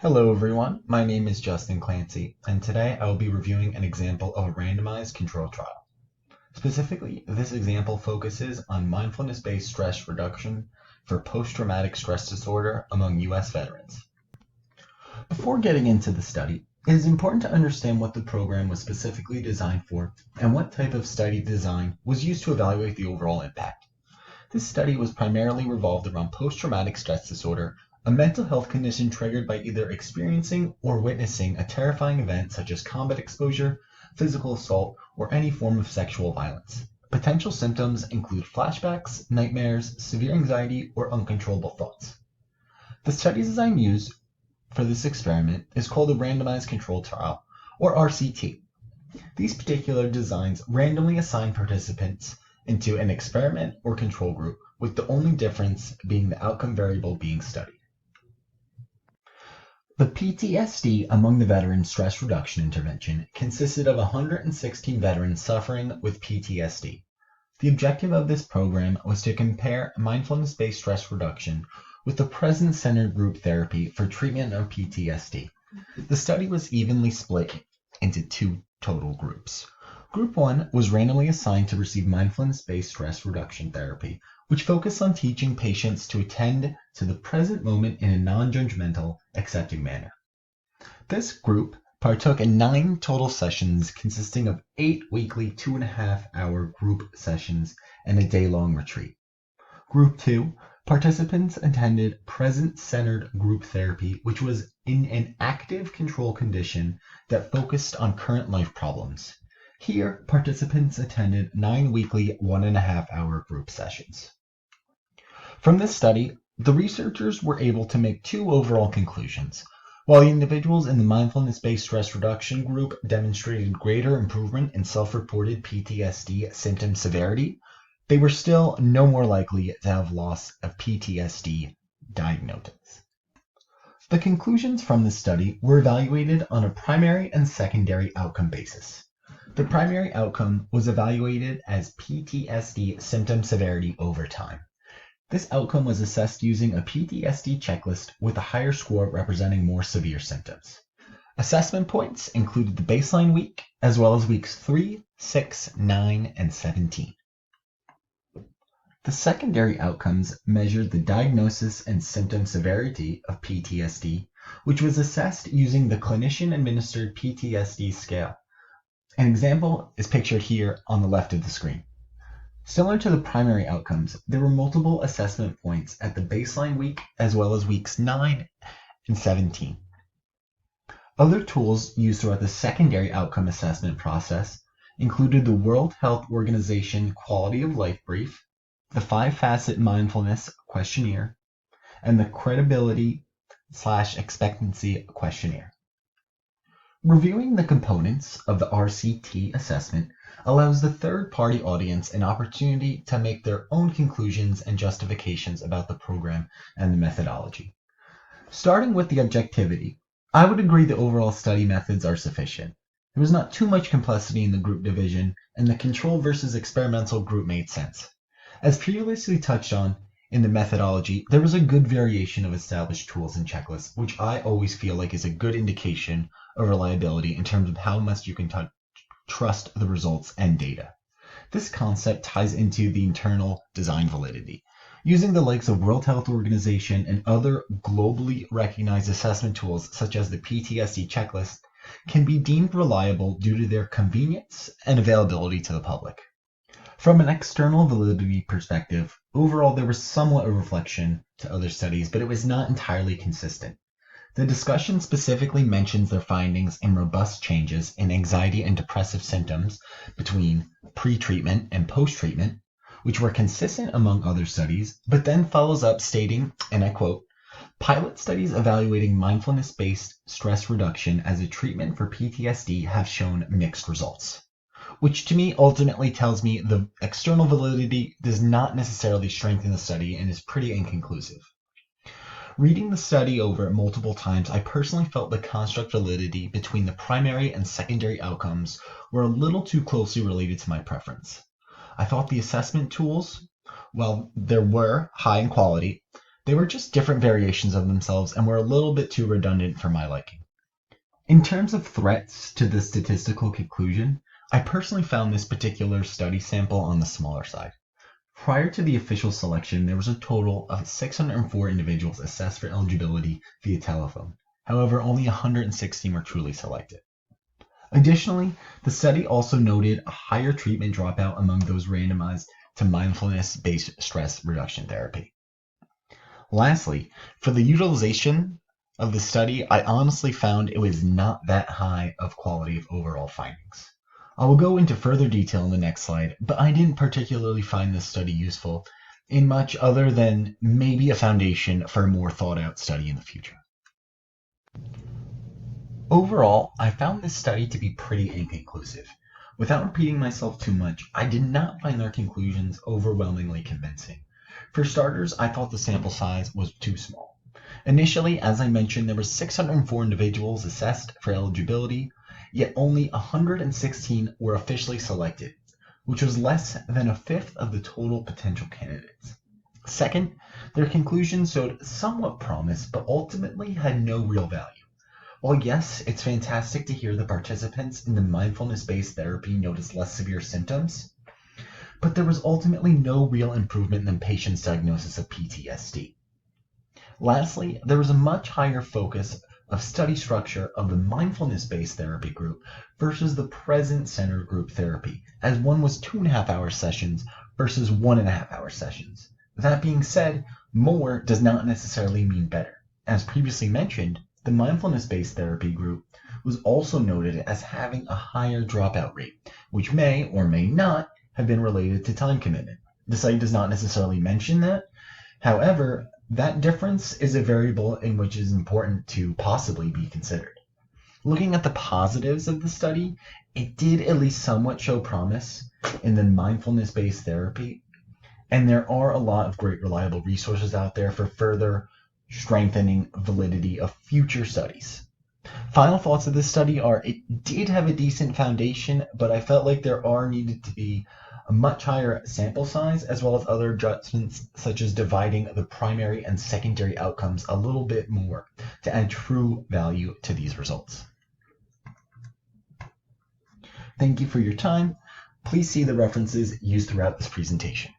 Hello everyone, my name is Justin Clancy, and today I will be reviewing an example of a randomized control trial. Specifically, this example focuses on mindfulness-based stress reduction for post-traumatic stress disorder among U.S. veterans. Before getting into the study, it is important to understand what the program was specifically designed for and what type of study design was used to evaluate the overall impact. This study was primarily revolved around post-traumatic stress disorder, a mental health condition triggered by either experiencing or witnessing a terrifying event such as combat exposure, physical assault, or any form of sexual violence. Potential symptoms include flashbacks, nightmares, severe anxiety, or uncontrollable thoughts. The study design used for this experiment is called a randomized controlled trial, or RCT. These particular designs randomly assign participants into an experiment or control group, with the only difference being the outcome variable being studied. The PTSD among the veteran stress reduction intervention consisted of 116 veterans suffering with PTSD. The objective of this program was to compare mindfulness-based stress reduction with the present-centered group therapy for treatment of PTSD. The study was evenly split into two total groups. Group 1 was randomly assigned to receive mindfulness-based stress reduction therapy, which focused on teaching patients to attend to the present moment in a non-judgmental, accepting manner. This group partook in 9 total sessions consisting of 8 weekly 2.5-hour group sessions and a day-long retreat. Group 2, participants attended present-centered group therapy, which was in an active control condition that focused on current life problems. Here, participants attended 9 weekly 1.5-hour group sessions. From this study, the researchers were able to make 2 overall conclusions. While the individuals in the mindfulness-based stress reduction group demonstrated greater improvement in self-reported PTSD symptom severity, they were still no more likely to have loss of PTSD diagnosis. The conclusions from this study were evaluated on a primary and secondary outcome basis. The primary outcome was evaluated as PTSD symptom severity over time. This outcome was assessed using a PTSD checklist with a higher score representing more severe symptoms. Assessment points included the baseline week as well as weeks 3, 6, 9, and 17. The secondary outcomes measured the diagnosis and symptom severity of PTSD, which was assessed using the clinician-administered PTSD scale. An example is pictured here on the left of the screen. Similar to the primary outcomes, there were multiple assessment points at the baseline week as well as weeks 9 and 17. Other tools used throughout the secondary outcome assessment process included the World Health Organization Quality of Life Brief, the 5-facet mindfulness questionnaire, and the credibility/expectancy questionnaire. Reviewing the components of the RCT assessment allows the third-party audience an opportunity to make their own conclusions and justifications about the program and the methodology. Starting with the objectivity, I would agree the overall study methods are sufficient. There was not too much complexity in the group division, and the control versus experimental group made sense. As previously touched on in the methodology, there was a good variation of established tools and checklists, which I always feel like is a good indication of reliability in terms of how much you can trust the results and data. This concept ties into the internal design validity. Using the likes of World Health Organization and other globally recognized assessment tools such as the PTSD checklist can be deemed reliable due to their convenience and availability to the public. From an external validity perspective, overall there was somewhat a reflection to other studies, but it was not entirely consistent. The discussion specifically mentions their findings in robust changes in anxiety and depressive symptoms between pre-treatment and post-treatment, which were consistent among other studies, but then follows up stating, and I quote, "Pilot studies evaluating mindfulness-based stress reduction as a treatment for PTSD have shown mixed results," which to me ultimately tells me the external validity does not necessarily strengthen the study and is pretty inconclusive. Reading the study over multiple times, I personally felt the construct validity between the primary and secondary outcomes were a little too closely related to my preference. I thought the assessment tools, while they were high in quality, They were just different variations of themselves and were a little bit too redundant for my liking. In terms of threats to the statistical conclusion, I personally found this particular study sample on the smaller side. Prior to the official selection, there was a total of 604 individuals assessed for eligibility via telephone. However, only 116 were truly selected. Additionally, the study also noted a higher treatment dropout among those randomized to mindfulness-based stress reduction therapy. Lastly, for the utilization of the study, I honestly found it was not that high of quality of overall findings. I will go into further detail in the next slide, but I didn't particularly find this study useful in much other than maybe a foundation for a more thought out study in the future. Overall, I found this study to be pretty inconclusive. Without repeating myself too much, I did not find their conclusions overwhelmingly convincing. For starters, I thought the sample size was too small. Initially, as I mentioned, there were 604 individuals assessed for eligibility, yet only 116 were officially selected, which was less than a fifth of the total potential candidates. Second, their conclusions showed somewhat promise, but ultimately had no real value. While yes, it's fantastic to hear the participants in the mindfulness-based therapy notice less severe symptoms, but there was ultimately no real improvement in the patient's diagnosis of PTSD. Lastly, there was a much higher focus of study structure of the mindfulness-based therapy group versus the present-centered group therapy, as one was 2.5-hour sessions versus 1.5-hour sessions. That being said, more does not necessarily mean better. As previously mentioned, the mindfulness-based therapy group was also noted as having a higher dropout rate, which may or may not have been related to time commitment. The study does not necessarily mention that. However, that difference is a variable in which is important to possibly be considered. Looking at the positives of the study, it did at least somewhat show promise in the mindfulness-based therapy, and there are a lot of great reliable resources out there for further strengthening validity of future studies. Final thoughts of this study are it did have a decent foundation, but I felt like there needed to be a much higher sample size as well as other adjustments such as dividing the primary and secondary outcomes a little bit more to add true value to these results. Thank you for your time. Please see the references used throughout this presentation.